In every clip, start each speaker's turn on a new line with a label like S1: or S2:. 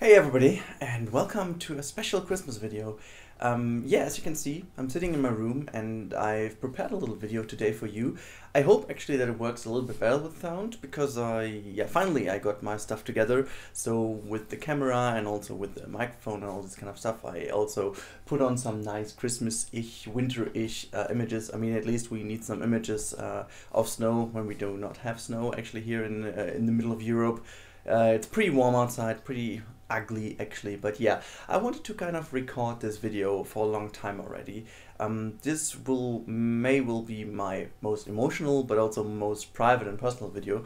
S1: Hey everybody, and welcome to a special Christmas video. Yeah, as you can see, I'm sitting in my room and I've prepared a little video today for you. I hope actually that it works a little bit better with sound because finally I got my stuff together. So with the camera and also with the microphone and all this kind of stuff, I also put on some nice Christmas-ish, winter-ish images. I mean, at least we need some images of snow when we do not have snow actually here in the middle of Europe. It's pretty warm outside, pretty ugly actually, but yeah, I wanted to kind of record this video for a long time already. This will be my most emotional but also most private and personal video,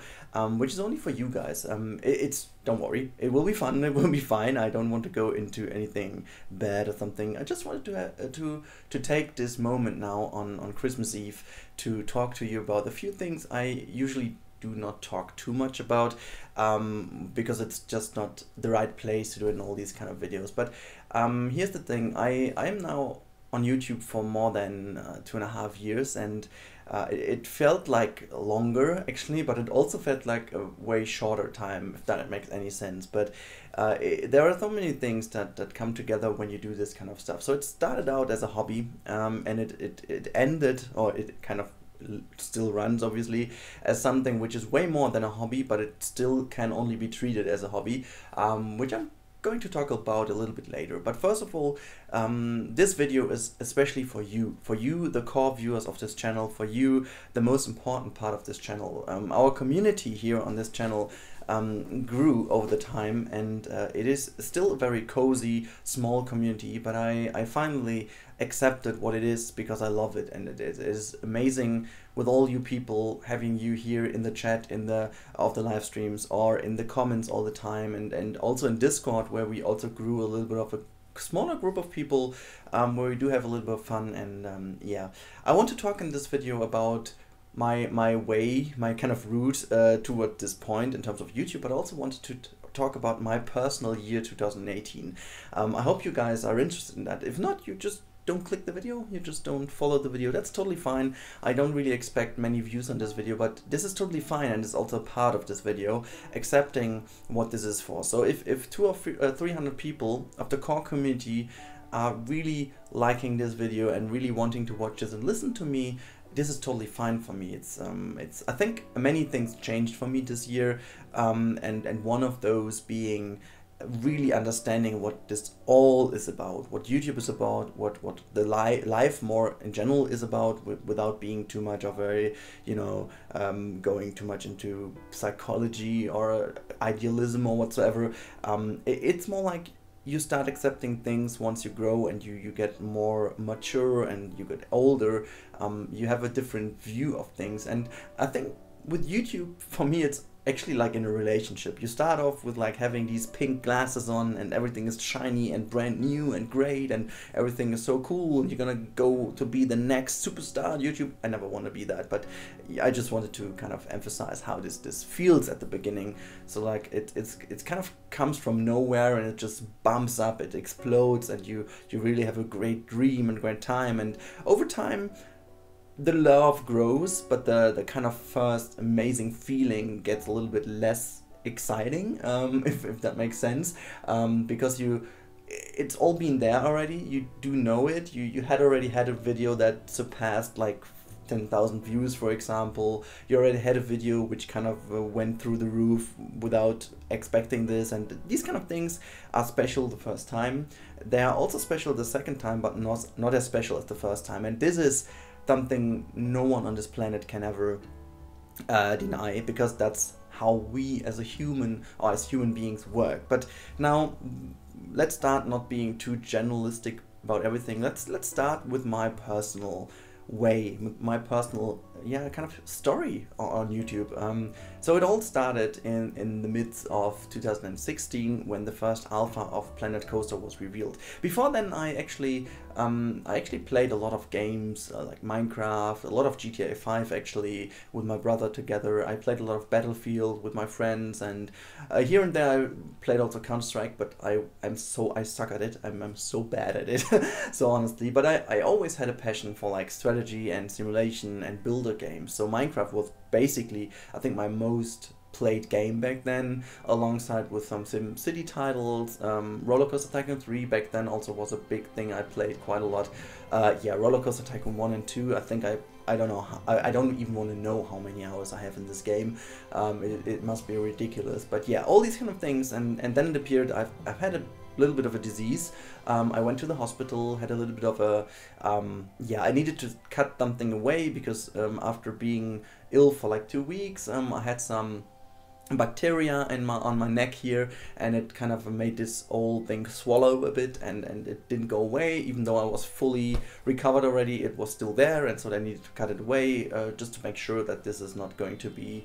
S1: which is only for you guys. Don't worry, it will be fun, it will be fine. I don't want to go into anything bad or something. I just wanted to take this moment now on Christmas Eve to talk to you about a few things I usually do not talk too much about, because it's just not the right place to do it in all these kind of videos. But here's the thing, I am now on YouTube for more than 2.5 years, and it felt like longer actually, but it also felt like a way shorter time, if that makes any sense. But there are so many things that come together when you do this kind of stuff. So it started out as a hobby, and it ended, or it kind of still runs obviously as something which is way more than a hobby, but it still can only be treated as a hobby, which I'm going to talk about a little bit later. But first of all, this video is especially for you, the core viewers of this channel, for you, the most important part of this channel. Our community here on this channel grew over the time, and it is still a very cozy, small community, but I finally accepted what it is because I love it, and it is amazing with all you people, having you here in the chat, of the live streams, or in the comments all the time, and also in Discord, where we also grew a little bit of a smaller group of people, where we do have a little bit of fun. And yeah, I want to talk in this video about my way, my kind of route toward this point in terms of YouTube, but I also wanted to talk about my personal year 2018. I hope you guys are interested in that. If not, you just don't click the video, you just don't follow the video. That's totally fine. I don't really expect many views on this video, but this is totally fine, and it's also part of this video, accepting what this is for. So if 200 or 300 people of the core community are really liking this video and really wanting to watch this and listen to me, this is totally fine for me. It's I think many things changed for me this year, and one of those being really understanding what this all is about, what YouTube is about, what the life more in general is about, without being too much of a, going too much into psychology or idealism or whatsoever. It's more like you start accepting things once you grow and you get more mature and you get older. You have a different view of things, and I think with YouTube, for me, it's actually like in a relationship. You start off with like having these pink glasses on, and everything is shiny and brand new and great, and everything is so cool, and you're gonna go to be the next superstar on YouTube. I never want to be that, but I just wanted to kind of emphasize how this feels at the beginning. So like it's kind of comes from nowhere, and it just bumps up, it explodes, and you really have a great dream and great time, and over time the love grows, but the kind of first amazing feeling gets a little bit less exciting, if that makes sense, because it's all been there already. You do know it. You had already had a video that surpassed like 10,000 views, for example. You already had a video which kind of went through the roof without expecting this, and these kind of things are special the first time. They are also special the second time, but not as special as the first time, and this is something no one on this planet can ever deny, because that's how we as a human, or as human beings, work. But now let's start not being too generalistic about everything. Let's start with my personal way, my personal kind of story on YouTube. So it all started in the midst of 2016, when the first alpha of Planet Coaster was revealed. Before then, I actually played a lot of games, like Minecraft, a lot of GTA 5 actually, with my brother together. I played a lot of Battlefield with my friends, and here and there I played also Counter-Strike, but I suck at it. I'm so bad at it, so honestly. But I always had a passion for like strategy and simulation and builder games. So Minecraft was basically, I think, my most played game back then, alongside with some Sim City titles. Roller Coaster Tycoon 3 back then also was a big thing I played quite a lot. Yeah, Roller Coaster Tycoon 1 and 2, I think I don't know, I don't even want to know how many hours I have in this game. It must be ridiculous. But yeah, all these kind of things, and then it appeared I've had a little bit of a disease. I went to the hospital, had a little bit of a, yeah, I needed to cut something away because after being ill for like 2 weeks, I had some bacteria on my neck here, and it kind of made this old thing swallow a bit, and it didn't go away. Even though I was fully recovered already, it was still there, and so I needed to cut it away just to make sure that this is not going to be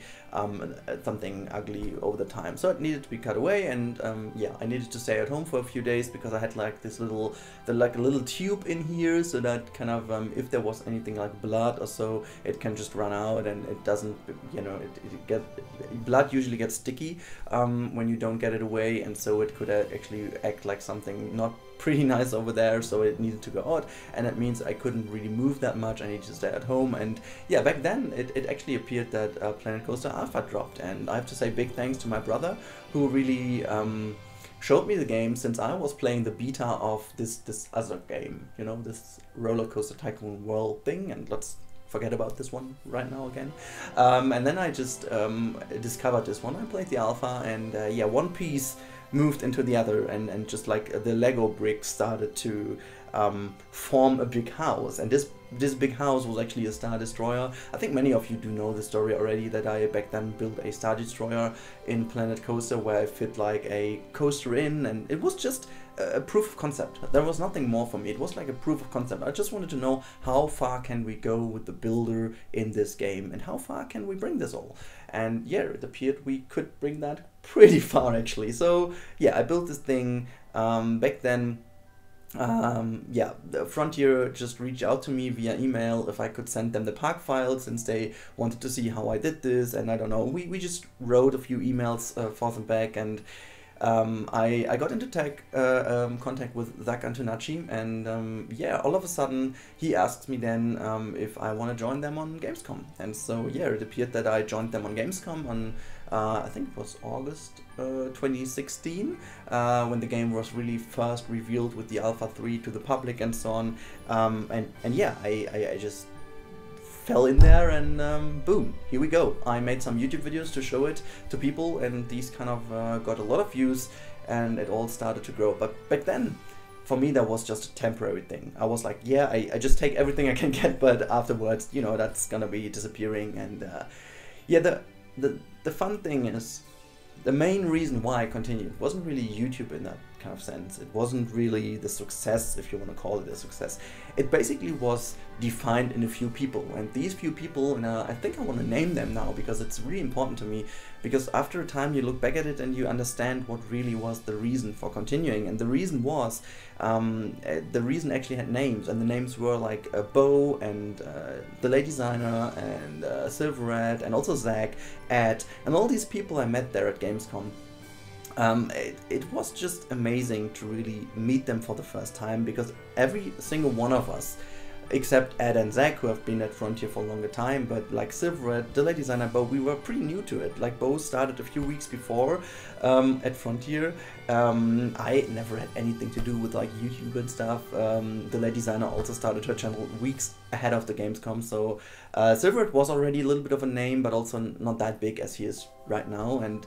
S1: something ugly over the time. So it needed to be cut away, and yeah, I needed to stay at home for a few days because I had like this little, like a little tube in here, so that kind of if there was anything like blood or so, it can just run out, and it doesn't, you know, blood usually gets sticky when you don't get it away, and so it could actually act like something not pretty nice over there, so it needed to go out, and that means I couldn't really move that much. I needed to stay at home. And yeah, back then it actually appeared that Planet Coaster Alpha dropped, and I have to say big thanks to my brother, who really showed me the game, since I was playing the beta of this other game, you know, this Roller Coaster Tycoon World thing, and let's forget about this one right now again. And then I just discovered this one. I played the alpha, and yeah, one piece moved into the other, and just like the Lego bricks started to form a big house. And this big house was actually a Star Destroyer. I think many of you do know the story already, that I back then built a Star Destroyer in Planet Coaster where I fit like a coaster in, and it was just a proof of concept. There was nothing more for me. It was like a proof of concept. I just wanted to know how far can we go with the builder in this game, and how far can we bring this all. And yeah, it appeared we could bring that pretty far actually. So yeah, I built this thing back then. Yeah, Frontier just reached out to me via email if I could send them the park files, since they wanted to see how I did this. And I don't know, we just wrote a few emails forth and back, and I got into contact with Zach Antonacci, and yeah, all of a sudden he asked me then if I want to join them on Gamescom. And so yeah, it appeared that I joined them on Gamescom on I think it was August 2016, when the game was really first revealed with the Alpha 3 to the public and so on. And yeah, I just fell in there, and boom, here we go. I made some YouTube videos to show it to people, and these kind of got a lot of views, and it all started to grow. But back then, for me, that was just a temporary thing. I was like, yeah, I just take everything I can get, but afterwards, you know, that's gonna be disappearing. And yeah, the fun thing is, the main reason why I continued wasn't really YouTube in that kind of sense. It wasn't really the success, if you want to call it a success. It basically was defined in a few people, and these few people, and I think I want to name them now because it's really important to me, because after a time you look back at it and you understand what really was the reason for continuing. And the reason was, the reason actually had names, and the names were like Bo, and the Lady Designer, and Silverad, and also Zach, Ed, and all these people I met there at Gamescom. It was just amazing to really meet them for the first time, because every single one of us, except Ed and Zach, who have been at Frontier for a longer time, but like Silverad, the Lady Designer, Bo, we were pretty new to it. Like Bo started a few weeks before at Frontier. I never had anything to do with like YouTube and stuff. The Lady Designer also started her channel weeks ahead of the Gamescom, so Silverad was already a little bit of a name, but also not that big as he is right now. And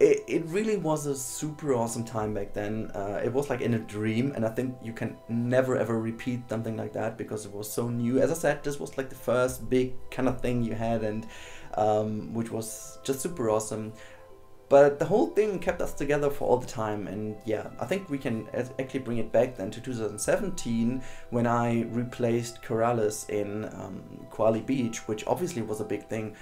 S1: it really was a super awesome time back then. It was like in a dream, and I think you can never ever repeat something like that because it was so new. As I said, this was like the first big kind of thing you had, and which was just super awesome. But the whole thing kept us together for all the time, and yeah, I think we can actually bring it back then to 2017, when I replaced Corrales in Koali Beach, which obviously was a big thing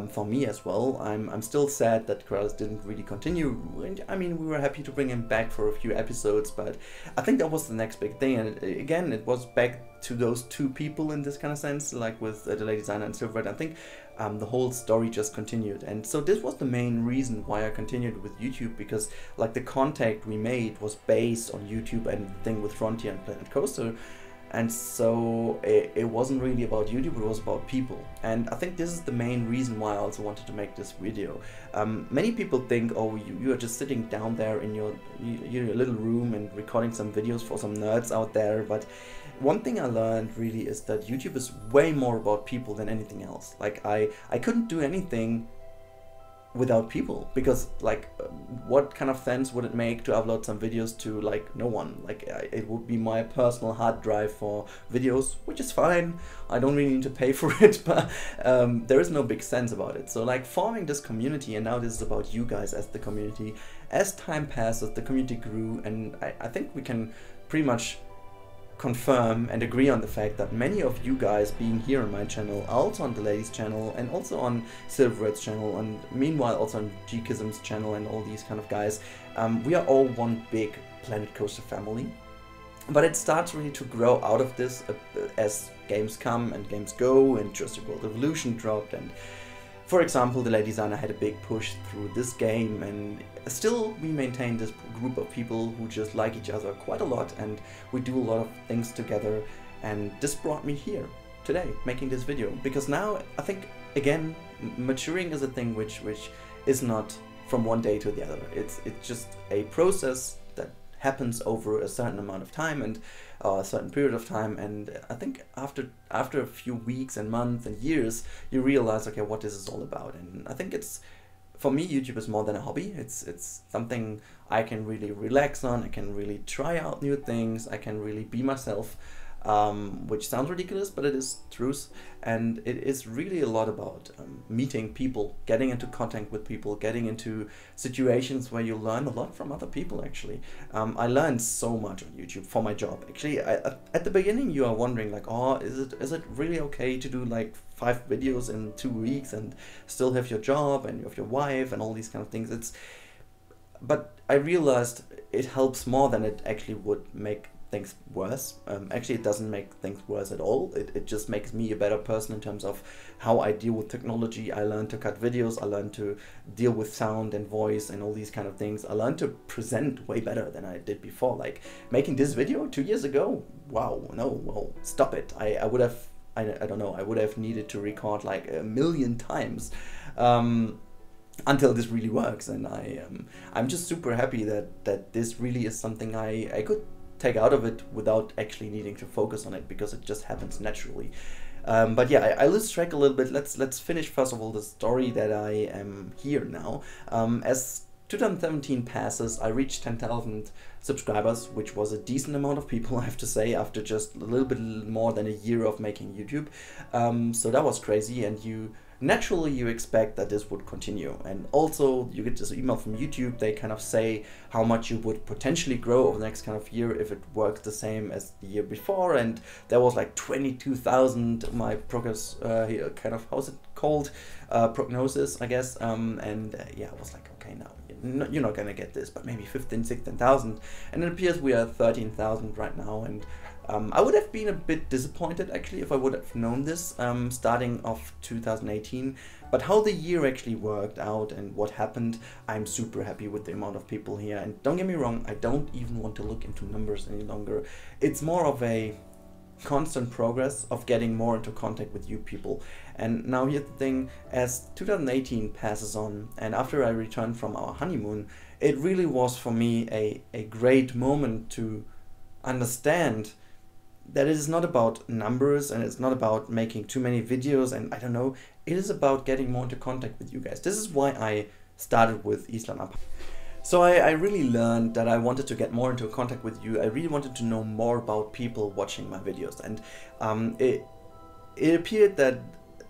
S1: for me as well. I'm still sad that Corrales didn't really continue. I mean, we were happy to bring him back for a few episodes, but I think that was the next big thing. And again, it was back to those two people in this kind of sense, like with the Lady Designer and Silverad. I think the whole story just continued, and so this was the main reason why I continued with YouTube, because like the contact we made was based on YouTube and the thing with Frontier and Planet Coaster. and so it wasn't really about YouTube, it was about people. And I think this is the main reason why I also wanted to make this video. Many people think, oh, you are just sitting down there in your little room and recording some videos for some nerds out there, but one thing I learned really is that YouTube is way more about people than anything else. Like I couldn't do anything without people, because like what kind of sense would it make to upload some videos to like no one? Like it would be my personal hard drive for videos, which is fine, I don't really need to pay for it, but there is no big sense about it. So like forming this community, and now this is about you guys as the community. As time passes, the community grew, and I think we can pretty much confirm and agree on the fact that many of you guys being here on my channel, also on the ladies channel, and also on Silverred's channel, and meanwhile also on Gkism's channel and all these kind of guys, we are all one big Planet Coaster family. But it starts really to grow out of this as games come and games go, and Jurassic World Evolution dropped, and for example, the ladies AUNA had a big push through this game, and still we maintain this group of people who just like each other quite a lot, and we do a lot of things together. And this brought me here today, making this video, because now I think, again, maturing is a thing which is not from one day to the other. It's just a process that happens over a certain amount of time and a certain period of time, and I think after a few weeks and months and years, you realize, okay, what this is all about. And I think it's, for me, YouTube is more than a hobby. It's something I can really relax on, I can really try out new things, I can really be myself, which sounds ridiculous, but it is truth. And it is really a lot about meeting people, getting into contact with people, getting into situations where you learn a lot from other people, actually. I learned so much on YouTube for my job. Actually, at the beginning you are wondering like, oh, is it really okay to do like 5 videos in 2 weeks and still have your job and you have your wife and all these kind of things? But I realized it helps more than it actually would make things worse. Actually, it doesn't make things worse at all. It just makes me a better person in terms of how I deal with technology. I learned to cut videos, I learned to deal with sound and voice and all these kind of things. I learned to present way better than I did before. Like making this video 2 years ago, wow, no, well, stop it. I would have, I don't know, I would have needed to record like 1,000,000 times until this really works. And I'm just super happy that this really is something I could take out of it without actually needing to focus on it, because it just happens naturally. But yeah, I lose track a little bit. Let's finish first of all the story that I am here now. As 2017 passes, I reached 10,000 subscribers, which was a decent amount of people, I have to say, after just a little bit more than a year of making YouTube. So that was crazy, and naturally you expect that this would continue. And also you get this email from YouTube, they kind of say how much you would potentially grow over the next kind of year if it works the same as the year before. And there was like 22,000, my progress, kind of, how's it called, prognosis, I guess. Yeah, I was like, okay, no, you're not gonna get this, but maybe 15, 16,000. And it appears we are 13,000 right now. And I would have been a bit disappointed actually if I would have known this starting off 2018, but how the year actually worked out and what happened, I'm super happy with the amount of people here. And don't get me wrong, I don't even want to look into numbers any longer. It's more of a constant progress of getting more into contact with you people. And now here's the thing, as 2018 passes on and after I returned from our honeymoon, it really was for me a great moment to understand that it is not about numbers and it's not about making too many videos and I don't know, it is about getting more into contact with you guys. This is why I started with Island Up. So I really learned that I wanted to get more into contact with you. I really wanted to know more about people watching my videos, and it appeared that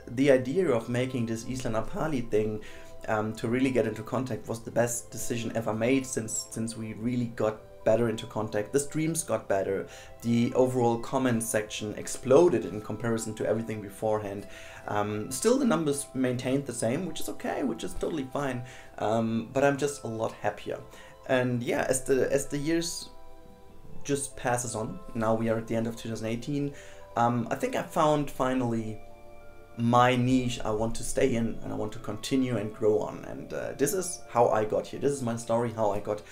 S1: the idea of making this Island Apali thing to really get into contact was the best decision ever made since we really got better into contact. The streams got better, the overall comment section exploded in comparison to everything beforehand. Still the numbers maintained the same, which is okay, which is totally fine, but I'm just a lot happier. And yeah, as the years just passes on, now we are at the end of 2018, I think I found finally my niche I want to stay in and I want to continue and grow on. And this is how I got here. This is my story, how I got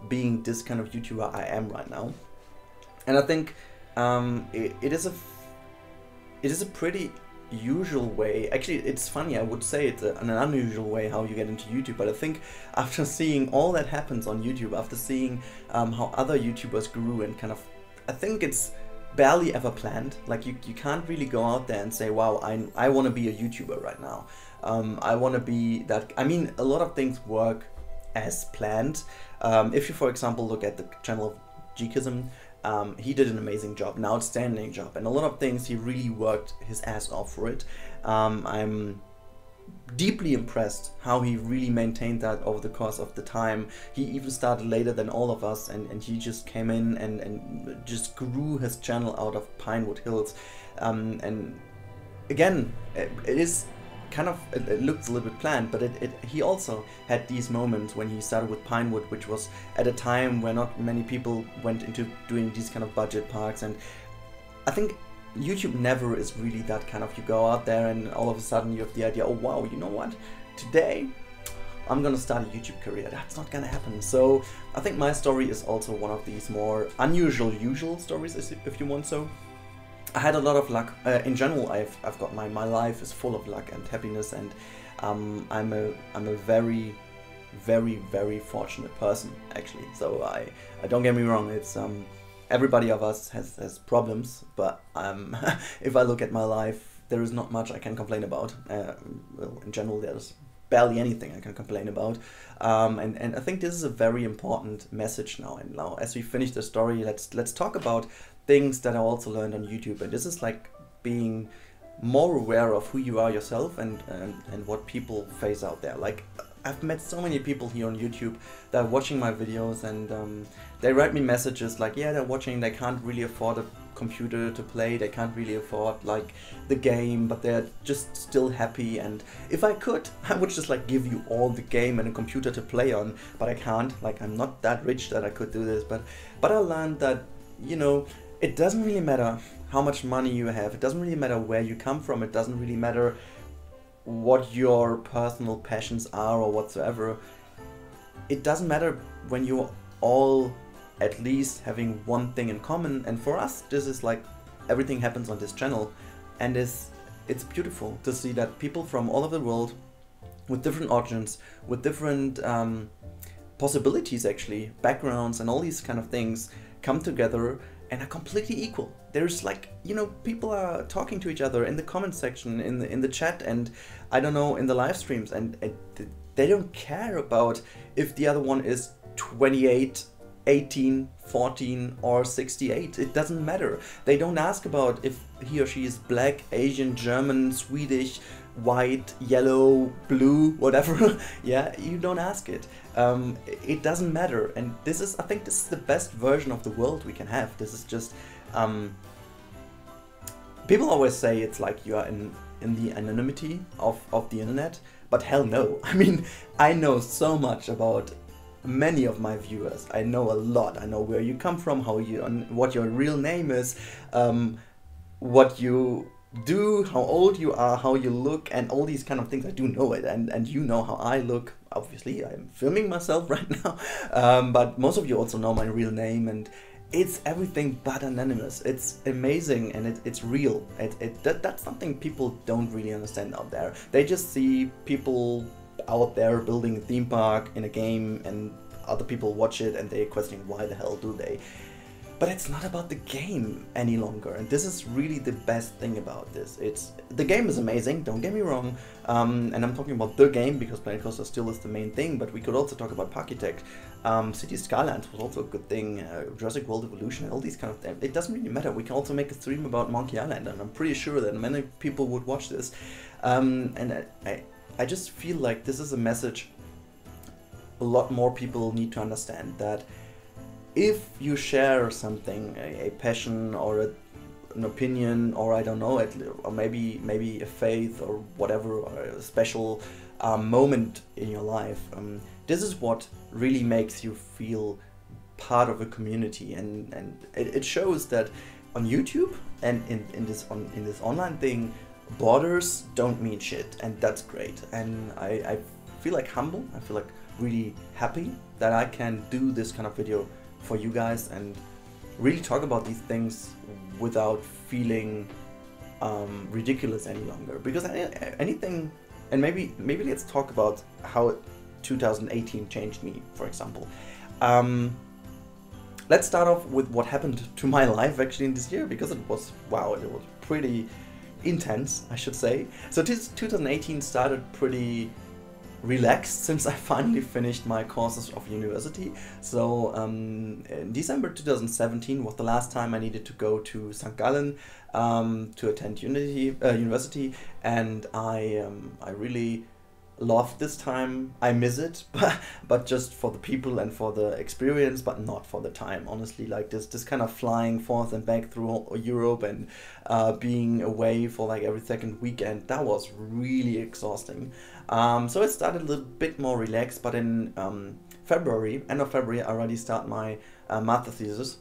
S1: being this kind of YouTuber I am right now. And I think it is a pretty usual way. Actually, it's funny, I would say it's an unusual way how you get into YouTube, but I think after seeing all that happens on YouTube, after seeing how other YouTubers grew and kind of, I think it's barely ever planned. Like you can't really go out there and say, wow, I want to be a YouTuber right now. I want to be that. I mean, a lot of things work as planned. If you, for example, look at the channel of Gkism, he did an amazing job, an outstanding job, and a lot of things he really worked his ass off for it. I'm deeply impressed how he really maintained that over the course of the time. He even started later than all of us, and he just came in and just grew his channel out of Pinewood Hills. And again, it is kind of, it looks a little bit planned, but he also had these moments when he started with Pinewood, which was at a time where not many people went into doing these kind of budget parks. And I think YouTube never is really that kind of, you go out there and all of a sudden you have the idea, oh wow, you know what, today I'm gonna start a YouTube career. That's not gonna happen. So I think my story is also one of these more usual stories, if you want so. I had a lot of luck. In general, I've got my life is full of luck and happiness, and I'm a very, very, very fortunate person, actually. So I don't get me wrong. It's everybody of us has problems, but if I look at my life, there is not much I can complain about. Well, in general, there's barely anything I can complain about. And I think this is a very important message now. And now, as we finish the story, let's talk about things that I also learned on YouTube. And this is like being more aware of who you are yourself and what people face out there. Like, I've met so many people here on YouTube that are watching my videos, and they write me messages like, yeah, they're watching, they can't really afford a computer to play, they can't really afford like the game, but they're just still happy. And if I could, I would just like give you all the game and a computer to play on, but I can't. Like, I'm not that rich that I could do this. But I learned that, you know, it doesn't really matter how much money you have, it doesn't really matter where you come from, it doesn't really matter what your personal passions are or whatsoever. It doesn't matter when you're all at least having one thing in common. And for us, this is like everything happens on this channel, and it's beautiful to see that people from all over the world with different origins, with different possibilities, actually backgrounds and all these kind of things, come together and are completely equal. There's like, you know, people are talking to each other in the comment section, in the chat, and I don't know, in the live streams, and they don't care about if the other one is 28, 18, 14 or 68. It doesn't matter. They don't ask about if he or she is black, Asian, German, Swedish, white, yellow, blue, whatever. Yeah, you don't ask it. It doesn't matter. And this is, I think this is the best version of the world we can have. This is just, people always say it's like you are in the anonymity of the internet, but hell no. I mean, I know so much about many of my viewers. I know a lot. I know where you come from, how you, what your real name is, what you do, how old you are, how you look, and all these kind of things. I do know it, and you know how I look. Obviously, I'm filming myself right now, but most of you also know my real name, and it's everything but anonymous. It's amazing, and it's real. That's something people don't really understand out there. They just see people out there building a theme park in a game, and other people watch it and they're questioning why the hell do they. But it's not about the game any longer, and this is really the best thing about this. The game is amazing, don't get me wrong, and I'm talking about the game because Planet Coaster still is the main thing, but we could also talk about Parkitect. City Skylines was also a good thing, Jurassic World Evolution, all these kind of things. It doesn't really matter. We can also make a stream about Monkey Island, and I'm pretty sure that many people would watch this. And I just feel like this is a message a lot more people need to understand, that if you share something, a passion or an opinion, or I don't know, or maybe a faith or whatever, or a special moment in your life, this is what really makes you feel part of a community, and it shows that on YouTube and in this online thing, borders don't mean shit, and that's great. And I feel like humble, I feel like really happy that I can do this kind of video for you guys, and really talk about these things without feeling ridiculous any longer. Because anything, and maybe let's talk about how 2018 changed me, for example. Let's start off with what happened to my life actually in this year, because it was, wow, it was pretty intense, I should say. So 2018 started pretty relaxed since I finally finished my courses of university. So in December 2017 was the last time I needed to go to St. Gallen to attend university, and I really loved this time. I miss it, but just for the people and for the experience, but not for the time, honestly. Like this kind of flying forth and back through Europe and being away for like every second weekend, that was really exhausting. So it started a little bit more relaxed, but in February, end of February, I already start my master thesis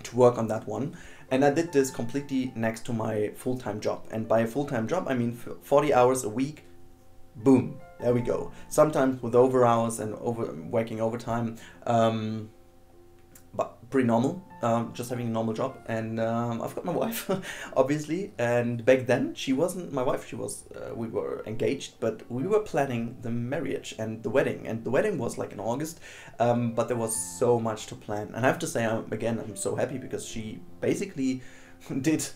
S1: to work on that one. And I did this completely next to my full-time job. And by a full-time job, I mean 40 hours a week. Boom, there we go. Sometimes with over hours and working overtime, but pretty normal. Just having a normal job. And I've got my wife, obviously. And back then, she wasn't my wife. She was. We were engaged, but we were planning the marriage and the wedding. And the wedding was like in August, but there was so much to plan. And I have to say, I'm so happy because she basically did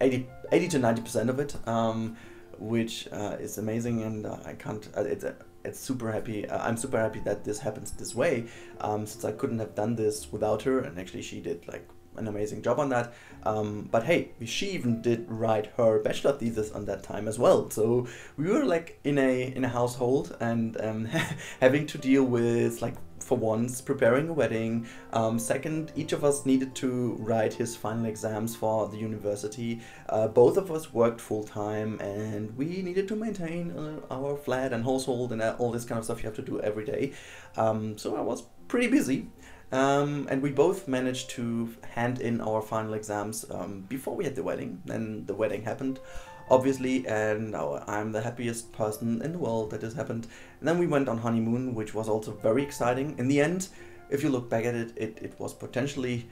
S1: 80 to 90% of it. Which is amazing, and I can't. It's super happy. I'm super happy that this happens this way, since I couldn't have done this without her. And actually, she did like an amazing job on that. But hey, she even did write her bachelor thesis on that time as well. So we were like in a household and having to deal with, like, for once, preparing a wedding. Second, each of us needed to write his final exams for the university. Both of us worked full-time, and we needed to maintain our flat and household and all this kind of stuff you have to do every day. So I was pretty busy. And we both managed to hand in our final exams before we had the wedding. Then the wedding happened, obviously, and I'm the happiest person in the world that this happened. And then we went on honeymoon, which was also very exciting. In the end, if you look back at it, it was potentially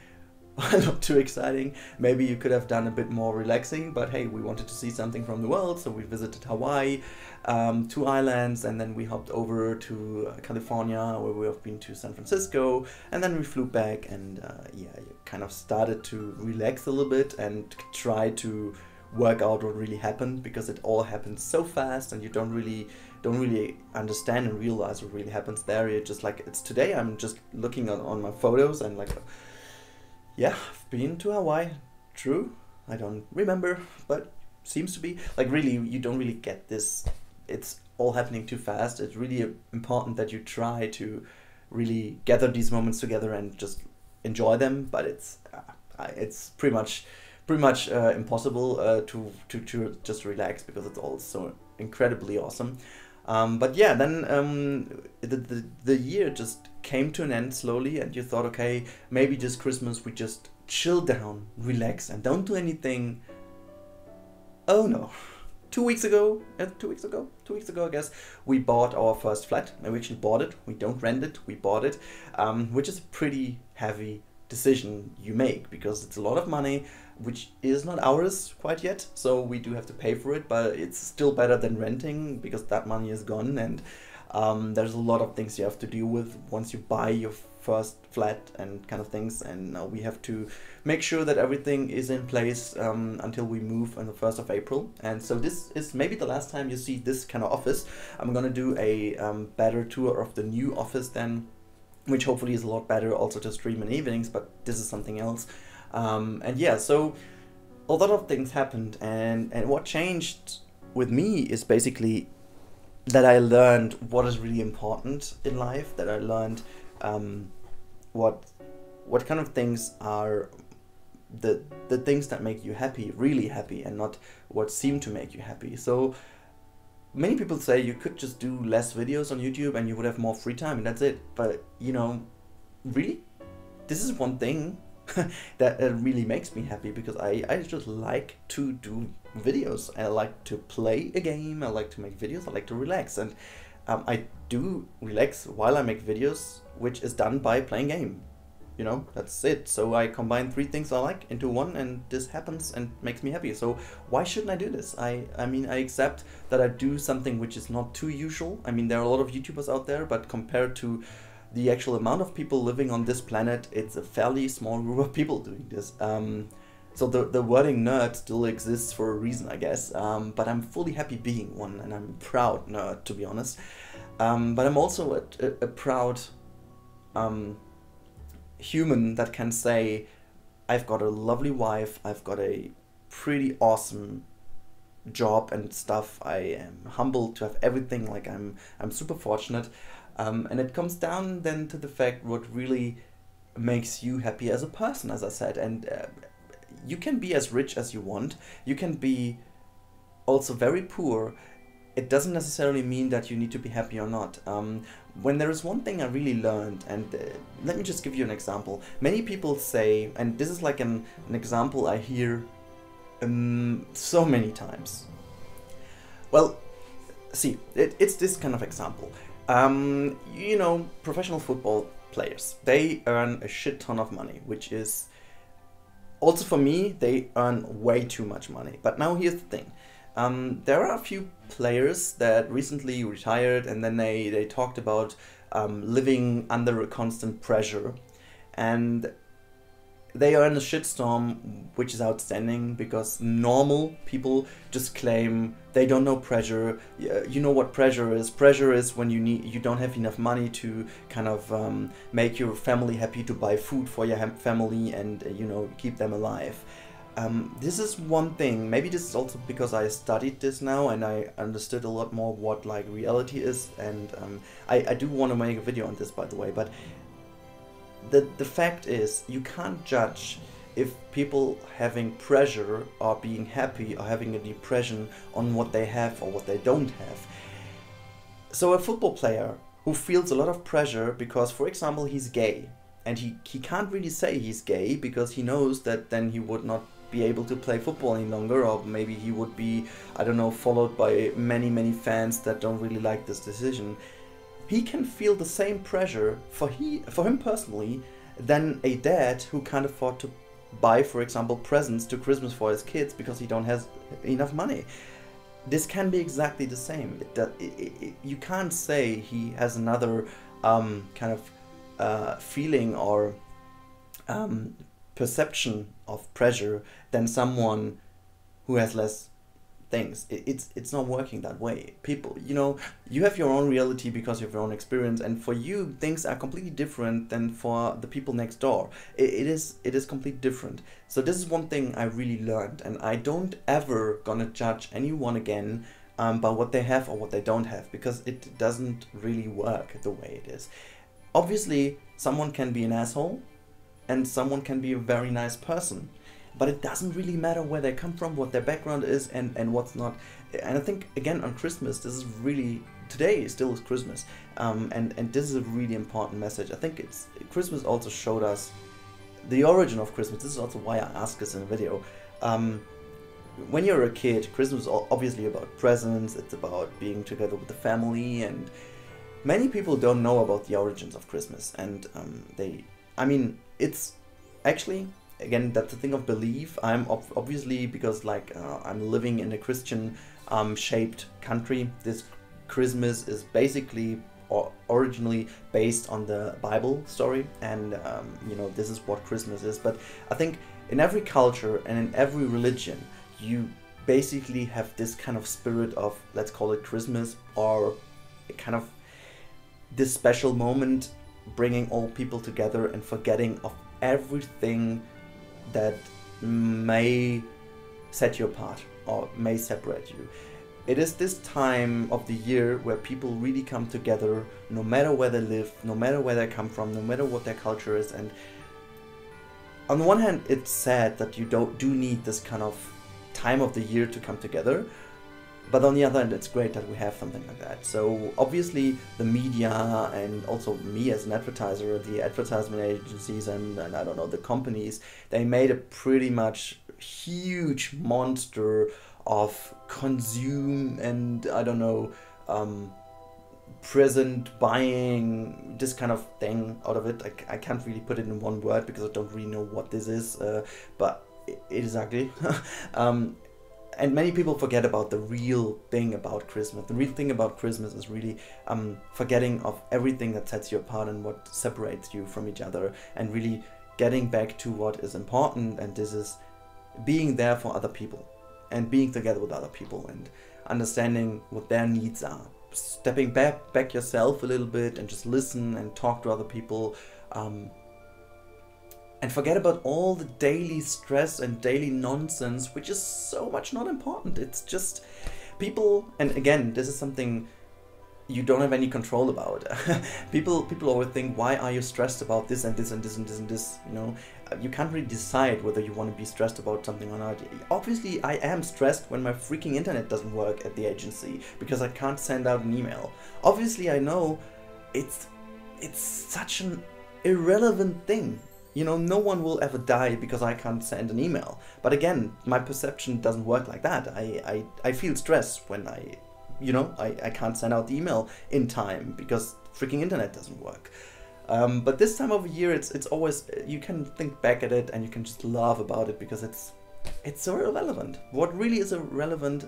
S1: not too exciting. Maybe you could have done a bit more relaxing, but hey, we wanted to see something from the world, so we visited Hawaii, 2 islands, and then we hopped over to California, where we have been to San Francisco, and then we flew back, and yeah, you kind of started to relax a little bit and try to work out what really happened, because it all happened so fast and you don't really understand and realize what really happens there. You're just like, it's today. I'm just looking on my photos and like, yeah, I've been to Hawaii. True, I don't remember, but seems to be like, really, you don't really get this. It's all happening too fast. It's really important that you try to really gather these moments together and just enjoy them. But it's pretty much impossible to just relax, because it's all so incredibly awesome. But yeah, then the year just came to an end slowly, and you thought, okay, maybe this Christmas we just chill down, relax, and don't do anything. Oh no. 2 weeks ago, I guess, we bought our first flat. We actually bought it. We don't rent it, we bought it, which is a pretty heavy decision you make, because it's a lot of money, which is not ours quite yet, so we do have to pay for it, but it's still better than renting, because that money is gone, and there's a lot of things you have to deal with once you buy your first flat and kind of things, and we have to make sure that everything is in place until we move on the 1st of April. And so this is maybe the last time you see this kind of office. I'm gonna do a better tour of the new office then, which hopefully is a lot better also to stream in evenings, but this is something else. And yeah, so a lot of things happened, and what changed with me is basically that I learned what is really important in life, that I learned what kind of things are the things that make you happy, really happy, and not what seem to make you happy. So many people say you could just do less videos on YouTube and you would have more free time and that's it. But you know, really, this is one thing that really makes me happy, because I just like to do videos. I like to play a game, I like to make videos, I like to relax, and I do relax while I make videos, which is done by playing game. you know, that's it. So I combine three things I like into one, and this happens and makes me happy. So why shouldn't I do this? I mean, I accept that I do something which is not too usual. I mean, there are a lot of YouTubers out there, but compared to the actual amount of people living on this planet, it's a fairly small group of people doing this. So the wording nerd still exists for a reason, I guess. But I'm fully happy being one, and I'm a proud nerd, to be honest. But I'm also a proud human that can say, I've got a lovely wife, I've got a pretty awesome job and stuff. I am humbled to have everything. Like I'm super fortunate. And it comes down then to the fact what really makes you happy as a person, as I said. And you can be as rich as you want. You can be also very poor. It doesn't necessarily mean that you need to be happy or not. When there is one thing I really learned, and let me just give you an example. Many people say, and this is like an example I hear so many times. Well, see, it's this kind of example. You know, professional football players, they earn a shit ton of money, which is also for me, they earn way too much money. But now here's the thing. There are a few players that recently retired, and then they talked about living under a constant pressure, and they are in a shitstorm, which is outstanding because normal people just claim they don't know pressure. You know what pressure is? Pressure is when you don't have enough money to kind of make your family happy, to buy food for your family, and you know, keep them alive. This is one thing. Maybe this is also because I studied this now and I understood a lot more what like reality is, and I do want to make a video on this, by the way. But the fact is, you can't judge if people having pressure or being happy or having a depression on what they have or what they don't have. So a football player who feels a lot of pressure because, for example, he's gay, and he can't really say he's gay because he knows that then he would not be able to play football any longer, or maybe he would be, I don't know, followed by many fans that don't really like this decision. He can feel the same pressure for him personally than a dad who can't afford to buy, for example, presents to Christmas for his kids because he don't have enough money. This can be exactly the same. You can't say he has another kind of feeling or perception of pressure than someone who has less things. It's not working that way. People, you know, you have your own reality because of your own experience, and for you things are completely different than for the people next door. It is completely different. So this is one thing I really learned, and I don't ever gonna judge anyone again by what they have or what they don't have, because it doesn't really work the way it is. Obviously someone can be an asshole and someone can be a very nice person, but it doesn't really matter where they come from, what their background is, and what's not. And I think, again, on Christmas, this is really, today still is Christmas, and this is a really important message. I think Christmas also showed us the origin of Christmas. This is also why I asked this in a video. When you're a kid, Christmas is obviously about presents, it's about being together with the family, and many people don't know about the origins of Christmas, and I mean, it's actually, again, that's the thing of belief. I'm obviously, because like I'm living in a Christian shaped country, this Christmas is basically or originally based on the Bible story, and you know, this is what Christmas is. But I think in every culture and in every religion, you basically have this kind of spirit of, let's call it Christmas, or kind of this special moment bringing all people together and forgetting of everything that may set you apart or may separate you. It is this time of the year where people really come together, no matter where they live, no matter where they come from, no matter what their culture is. And on the one hand, it's sad that you do need this kind of time of the year to come together, but on the other hand, it's great that we have something like that. So obviously the media, and also me as an advertiser, the advertisement agencies, and I don't know, the companies, they made a pretty much huge monster of consume and I don't know, present buying, this kind of thing out of it. I can't really put it in one word because I don't really know what this is, but it is ugly. And many people forget about the real thing about Christmas. The real thing about Christmas is really forgetting of everything that sets you apart and what separates you from each other, and really getting back to what is important, and this is being there for other people and being together with other people and understanding what their needs are. Stepping back yourself a little bit and just listen and talk to other people, and forget about all the daily stress and daily nonsense, which is so much not important. It's just people, and again, this is something you don't have any control about. People always think, why are you stressed about this and this and this and this and this? You know, you can't really decide whether you want to be stressed about something or not. Obviously, I am stressed when my freaking internet doesn't work at the agency because I can't send out an email. Obviously, I know it's such an irrelevant thing. You know, no one will ever die because I can't send an email. But again, my perception doesn't work like that. I feel stress when I can't send out the email in time because freaking internet doesn't work. But this time of year, it's always, you can think back at it and you can just laugh about it because it's so irrelevant. What really is relevant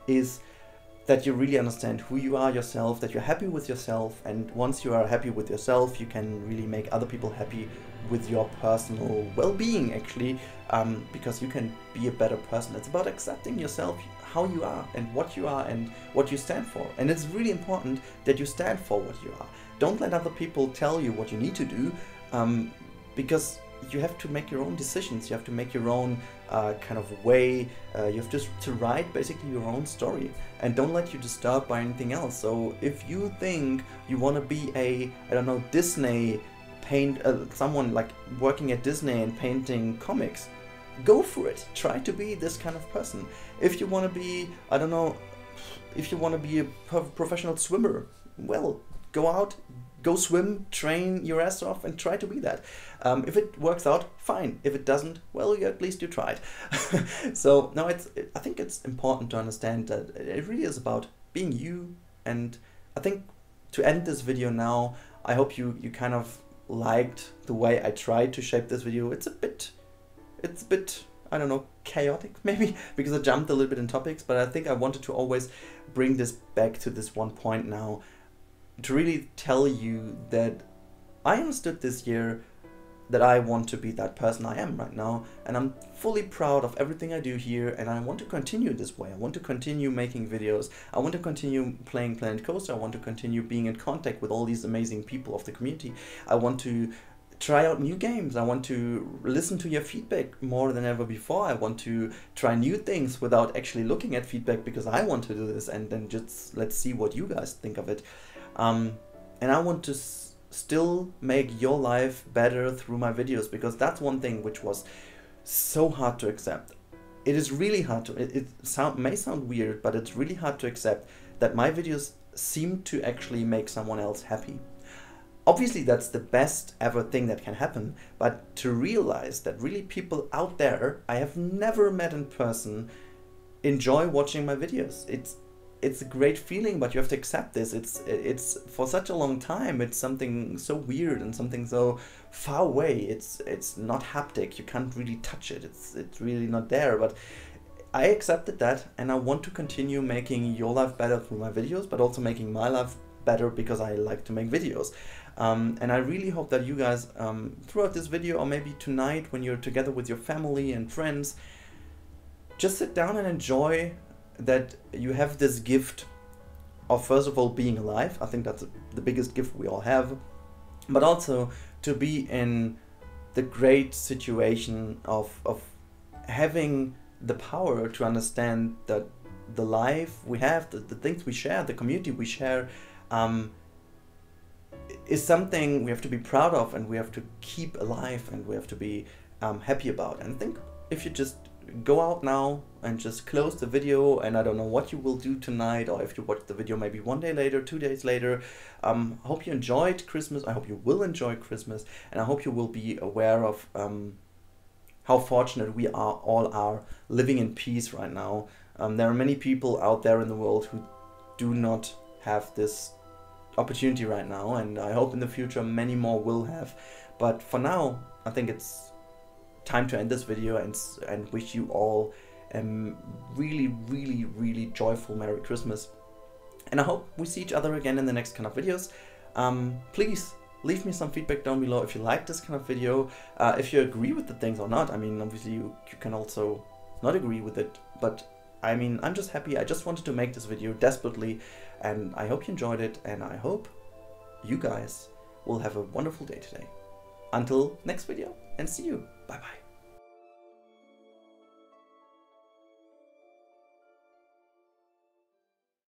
S1: is that you really understand who you are yourself, that you're happy with yourself, and once you are happy with yourself, you can really make other people happy with your personal well-being, actually, because you can be a better person. It's about accepting yourself, how you are and what you stand for. And it's really important that you stand for what you are. Don't let other people tell you what you need to do, because you have to make your own decisions. You have to make your own kind of way. You have to write basically your own story, and don't let you disturbed by anything else. So if you think you want to be a, I don't know, Disney someone like working at Disney and painting comics, go for it. Try to be this kind of person. If you want to be, I don't know, if you want to be a professional swimmer, well, go out, go swim, train your ass off, and try to be that. If it works out, fine. If it doesn't, well, at least you tried. So no, I think it's important to understand that it really is about being you. And I think to end this video now, I hope you kind of liked the way I tried to shape this video. It's a bit, I don't know, chaotic maybe, because I jumped a little bit in topics, but I think I wanted to always bring this back to this one point now, to really tell you that I understood this year that I want to be that person I am right now, and I'm fully proud of everything I do here, and I want to continue this way. I want to continue making videos. I want to continue playing Planet Coaster. I want to continue being in contact with all these amazing people of the community. I want to try out new games. I want to listen to your feedback more than ever before. I want to try new things without actually looking at feedback, because I want to do this, and then just let's see what you guys think of it. And I want to still make your life better through my videos, because that's one thing which was so hard to accept. It is really hard to, it may sound weird, but it's really hard to accept that my videos seem to actually make someone else happy. Obviously that's the best ever thing that can happen, but to realize that really people out there I have never met in person enjoy watching my videos. It's a great feeling, but you have to accept this. It's for such a long time, it's something so weird and something so far away. It's not haptic. You can't really touch it. It's really not there. But I accepted that, and I want to continue making your life better through my videos, but also making my life better because I like to make videos. And I really hope that you guys, throughout this video, or maybe tonight when you're together with your family and friends, just sit down and enjoy that you have this gift of, first of all, being alive. I think that's the biggest gift we all have, but also to be in the great situation of having the power to understand that the life we have, the things we share, the community we share, is something we have to be proud of, and we have to keep alive, and we have to be happy about. And I think if you just go out now and just close the video, and I don't know what you will do tonight, or if you watch the video maybe 1 day later, 2 days later, I hope you enjoyed Christmas. I hope you will enjoy Christmas, and I hope you will be aware of how fortunate we all are living in peace right now. There are many people out there in the world who do not have this opportunity right now, and I hope in the future many more will have. But for now, I think it's time to end this video and wish you all a really joyful Merry Christmas. And I hope we see each other again in the next kind of videos. Please leave me some feedback down below if you like this kind of video, if you agree with the things or not. I mean, obviously you can also not agree with it, but I mean, I'm just happy. I just wanted to make this video desperately, and I hope you enjoyed it, and I hope you guys will have a wonderful day today. Until next video, and see you. Bye bye.